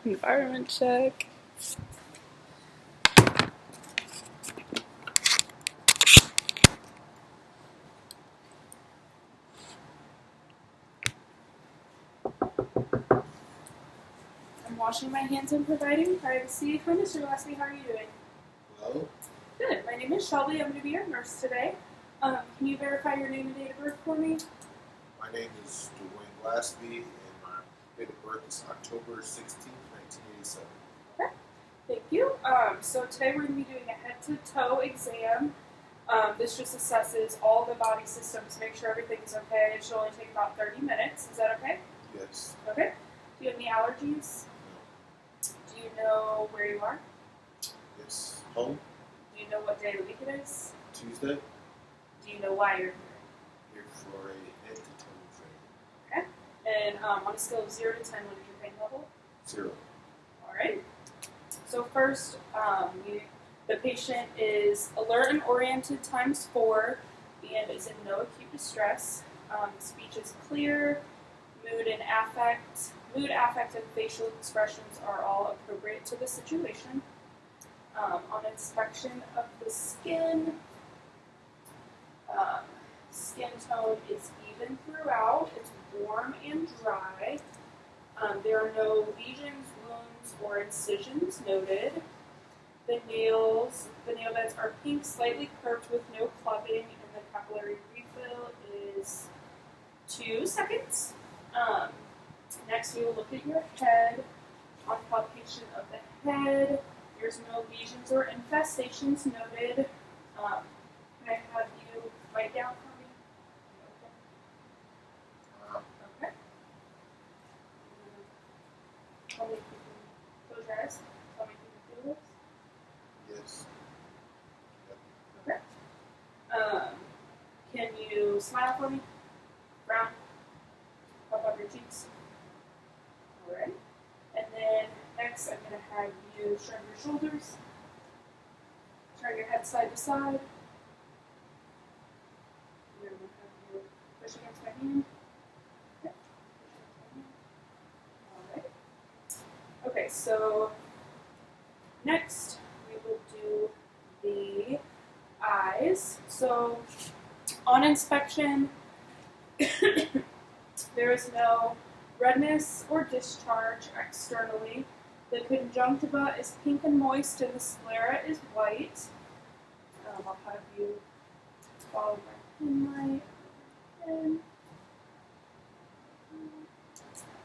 Environment check. I'm washing my hands and providing privacy. Hi, Mr. Gillespie. How are you doing? Hello? Good. My name is Shelby. I'm going to be your nurse today. Can you verify your name and date of birth for me? My name is Dwayne Glasby, and my date of birth is October 16th, 1987. Okay. Thank you. So today we're going to be doing a head-to-toe exam. This just assesses all the body systems, make sure everything is okay. It should only take about 30 minutes. Is that okay? Yes. Okay. Do you have any allergies? Do you know where you are? Yes. Home? Do you know what day of the week it is? Tuesday? Do you know why you're Here for a head-to-toe training. here? Okay. And on a scale of 0 to 10, what is your pain level? 0. All right. So first, the patient is alert and oriented times 4 and is in no acute distress. Speech is clear. Mood, affect, and facial expressions are all appropriate to the situation. On inspection of the skin, skin tone is even throughout. It's warm and dry. There are no lesions, wounds, or incisions noted. The nail beds are pink, slightly curved with no clubbing, and the capillary refill is 2 seconds. Next, we will look at your head. On palpation of the head, there's no lesions or infestations noted. Can I have you write down for me? Okay. Tell me if you can close your eyes. Tell me if you can feel this. Yes. Okay. Can you smile for me? Frown. Puff up your cheeks. Alright. And then next I'm going to have you shrug your shoulders. Turn your head side to side. And then I'm going to have you push against my hand. Okay. Alright. Okay, so next we will do the eyes. So on inspection, there is no redness or discharge externally. The conjunctiva is pink and moist, and the sclera is white. I'll have you follow my pen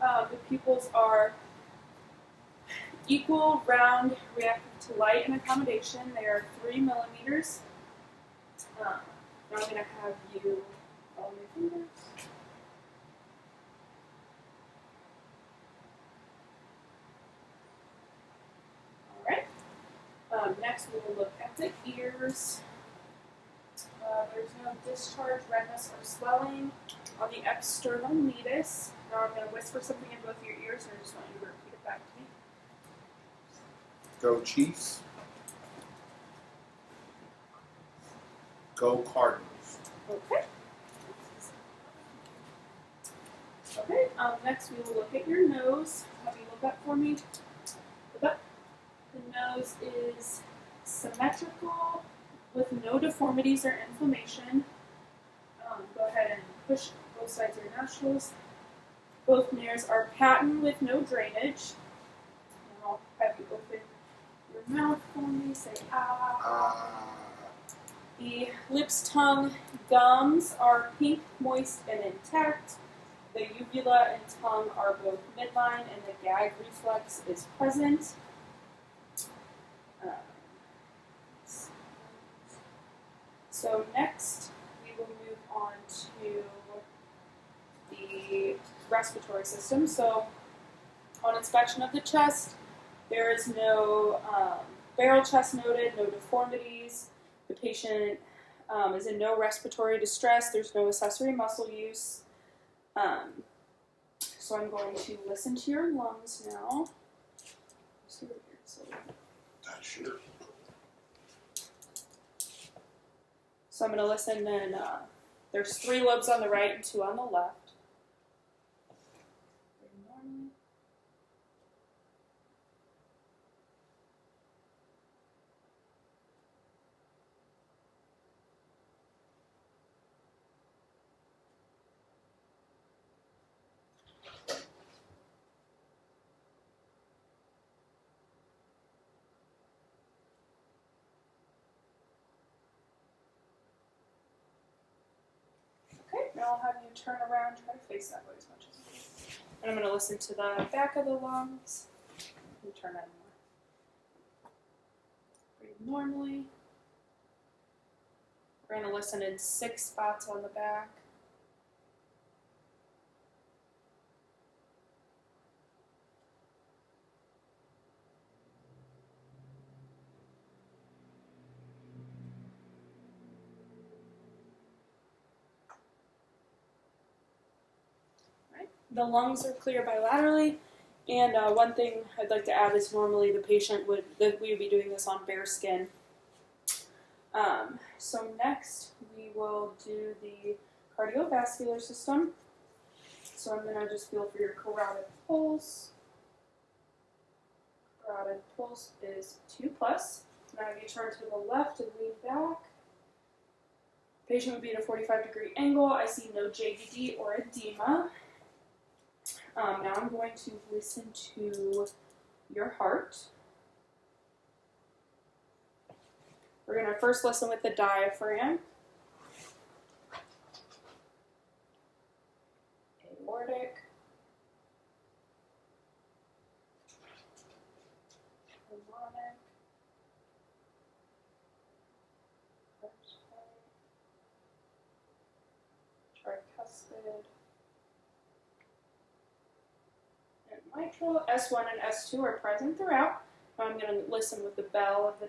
light. The pupils are equal, round, reactive to light and accommodation. They are 3 millimeters. Now I'm going to have you follow my fingers. Alright. Next we will look at the ears. There's no discharge, redness, or swelling on the external meatus. Now I'm going to whisper something in both your ears, and I just want you to repeat it back to me. Go Chiefs. Go Cardinals. Okay. Okay, next we will look at your nose. Have you look up for me? Look up. The nose is symmetrical with no deformities or inflammation. Go ahead and push both sides of your nostrils. Both nares are patent with no drainage. And I'll have you open your mouth for me. Say ah. The lips, tongue, gums are pink, moist, and intact. The uvula and tongue are both midline, and the gag reflex is present. So next, we will move on to the respiratory system. So on inspection of the chest, there is no barrel chest noted, no deformities. The patient is in no respiratory distress. There's no accessory muscle use. So I'm going to listen to your lungs now. Sure. So I'm going to listen, and there's 3 lobes on the right and 2 on the left. Now I'll have you turn around, try to face that way as much as you can. And I'm going to listen to the back of the lungs. And turn that more. Breathe normally. We're going to listen in 6 spots on the back. The lungs are clear bilaterally, and one thing I'd like to add is normally we would be doing this on bare skin. So next we will do the cardiovascular system. So I'm going to just feel for your carotid pulse. Carotid pulse is 2+. Now if you turn to the left and lean back, patient would be at a 45-degree angle. I see no JVD or edema. Now I'm going to listen to your heart. We're going to first listen with the diaphragm, aortic, pulmonic, tricuspid, and mitral. S1 and S2 are present throughout. I'm going to listen with the bell of the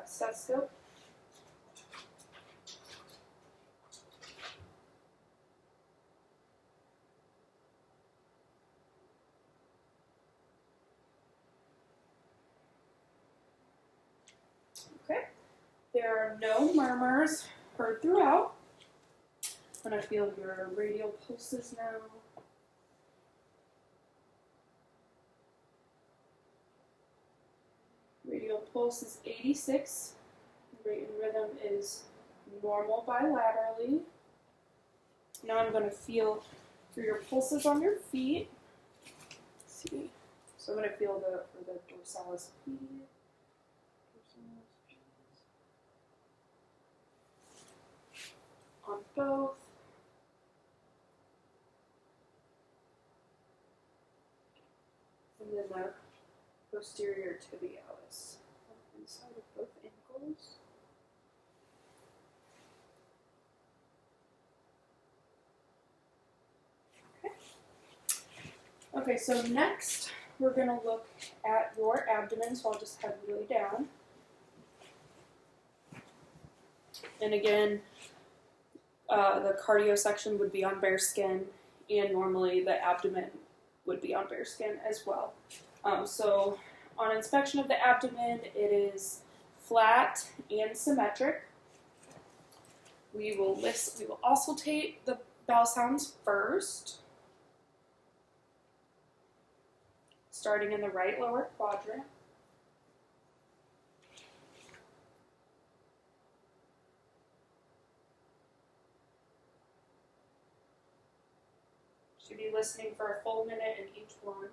stethoscope. Okay. There are no murmurs heard throughout. I'm going to feel your radial pulses now. Radial pulse is 86. Rate and rhythm is normal bilaterally. Now I'm going to feel for your pulses on your feet. Let's see. So I'm going to feel for the dorsalis pedis. On both. And then the posterior tibialis on inside of both ankles. Okay, so next we're going to look at your abdomen, so I'll just have you lay down. And again, the cardio section would be on bare skin, and normally the abdomen would be on bare skin as well. So on inspection of the abdomen, it is flat and symmetric. We will auscultate the bowel sounds first, starting in the right lower quadrant. Should be listening for a full minute in each one.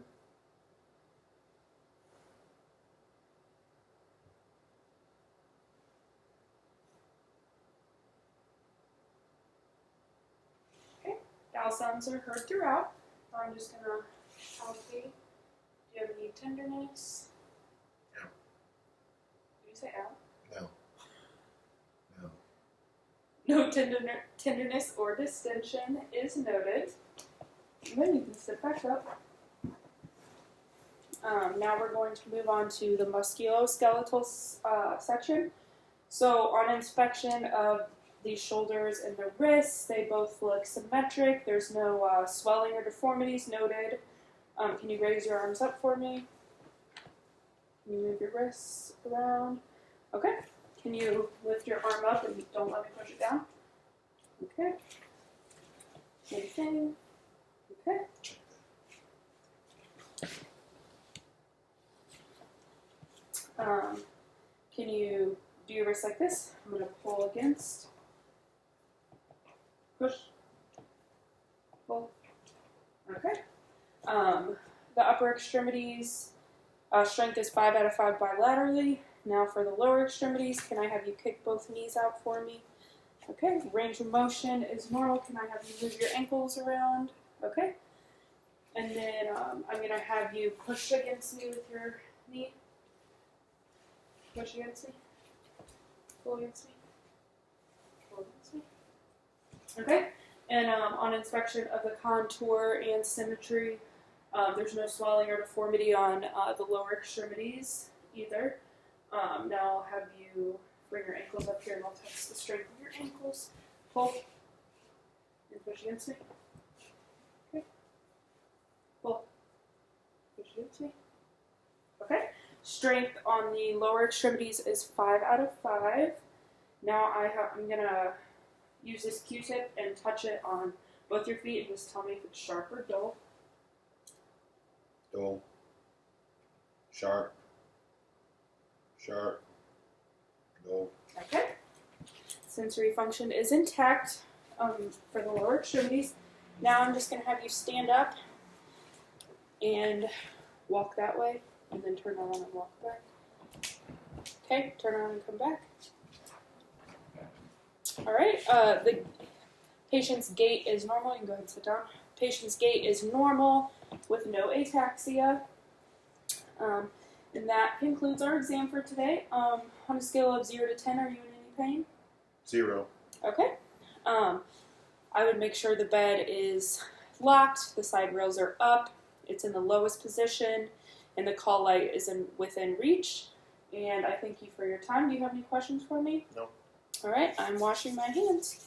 Okay, bowel sounds are heard throughout. I'm just going to palpate. Do you have any tenderness? No. Did you say out? No. No tenderness or distension is noted. And then you can sit back up. Now we're going to move on to the musculoskeletal section. So on inspection of the shoulders and the wrists, they both look symmetric. There's no swelling or deformities noted. Can you raise your arms up for me? Can you move your wrists around? Okay. Can you lift your arm up and don't let me push it down? Okay. Same thing. Okay. Can you do your wrists like this? I'm going to pull against. Push. Pull. Okay. The upper extremities, strength is 5 out of 5 bilaterally. Now for the lower extremities, can I have you kick both knees out for me? Okay, range of motion is normal. Can I have you move your ankles around? Okay. And then I'm going to have you push against me with your knee. Push against me. Pull against me. Pull against me. Okay. And on inspection of the contour and symmetry, there's no swelling or deformity on the lower extremities either. Now I'll have you bring your ankles up here and I'll test the strength of your ankles. Pull. And push against me. Okay. Pull. Push against me. Okay. Strength on the lower extremities is 5 out of 5. Now I'm going to use this Q-tip and touch it on both your feet and just tell me if it's sharp or dull. Dull. Sharp. Sharp. Dull. Okay. Sensory function is intact for the lower extremities. Now I'm just going to have you stand up and walk that way and then turn around and walk back. Okay, turn around and come back. All right, the patient's gait is normal. You can go ahead and sit down. Patient's gait is normal with no ataxia. And that concludes our exam for today. On a scale of 0 to 10, are you in any pain? 0. Okay. I would make sure the bed is locked, the side rails are up, it's in the lowest position, and the call light is within reach. And I thank you for your time. Do you have any questions for me? No. All right, I'm washing my hands.